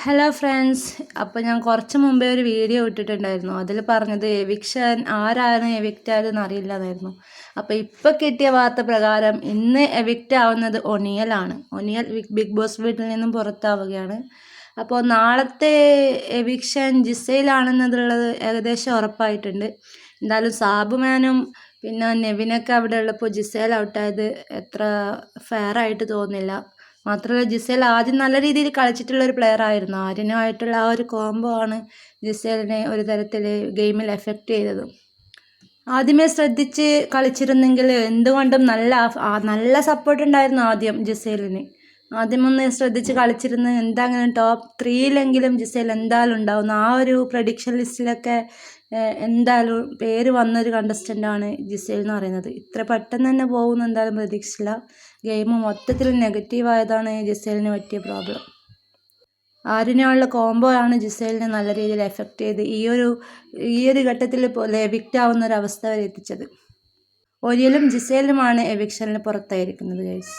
Hello friends, അപ്പോൾ ഞാൻ കുറച്ച് മുമ്പേ ഒരു വീഡിയോ ഇട്ടിട്ടുണ്ടായിരുന്നു. അതിൽ പറഞ്ഞത് എവിക്ഷൻ ആരാണ് എവിക്റ്റ് ആയതെന്ന് അറിയില്ലതായിരുന്നു. അപ്പോൾ ഇപ്പോൾ കിട്ടിയ വാർത്ത പ്രകാരം ഇന്ന് എവിക്റ്റ് ആവുന്നത് ഒനിയലാണ്. ഒനിയൽ ബിഗ് ബോസ് വീട്ടിൽ നിന്നും പുറത്താവുകയാണ്. അപ്പോൾ നാളത്തെ എവിക്ഷൻ ജിസയിലാണെന്നുള്ളത് ഏകദേശം ഉറപ്പായിട്ടുണ്ട്. എന്തായാലും സാബുമാനും പിന്നെ നെവിനൊക്കെ അവിടെ ഉള്ളപ്പോൾ ജിസേൽ ഔട്ടായത് എത്ര ഫെയർ ആയിട്ട് തോന്നില്ല. മാത്രമല്ല ജിസേൽ ആദ്യം നല്ല രീതിയിൽ കളിച്ചിട്ടുള്ള ഒരു പ്ലെയർ ആയിരുന്നു. ആര്യനുമായിട്ടുള്ള ആ ഒരു കോംബോ ആണ് ജിസേലിനെ ഒരു തരത്തിൽ ഗെയിമിൽ എഫക്റ്റ് ചെയ്തത്. ആദ്യമേ ശ്രദ്ധിച്ച് കളിച്ചിരുന്നെങ്കിൽ എന്തുകൊണ്ടും നല്ല സപ്പോർട്ട് ഉണ്ടായിരുന്നു ആദ്യം ജിസേലിന്. ആദ്യമൊന്ന് ശ്രദ്ധിച്ച് കളിച്ചിരുന്ന് എന്താങ്ങനെ ടോപ്പ് 3-യിലെങ്കിലും ജിസേൽ എന്തായാലും ഉണ്ടാവും. ആ ഒരു പ്രഡിക്ഷൻ ലിസ്റ്റിലൊക്കെ എന്തായാലും പേര് വന്നൊരു കണ്ടസ്റ്റൻ്റാണ് ജിസേൽ എന്ന് പറയുന്നത്. ഇത്ര പെട്ടെന്ന് തന്നെ പോകുമെന്ന് എന്തായാലും പ്രതീക്ഷിച്ചില്ല. ഗെയിം മൊത്തത്തിൽ നെഗറ്റീവായതാണ് ജിസേലിന് പറ്റിയ പ്രോബ്ലം. ആര്യനുള്ള കോംബോ ആണ് ജിസേലിനെ നല്ല രീതിയിൽ എഫക്റ്റ് ചെയ്ത് ഈ ഒരു ഘട്ടത്തിൽ എവിക്റ്റ് ആവുന്ന ഒരു അവസ്ഥ വരെ എത്തിച്ചത്. ഒരിയലും ജിസേലുമാണ് എവിക്ഷനിൽ പുറത്തായിരിക്കുന്നത് ഗൈസ്.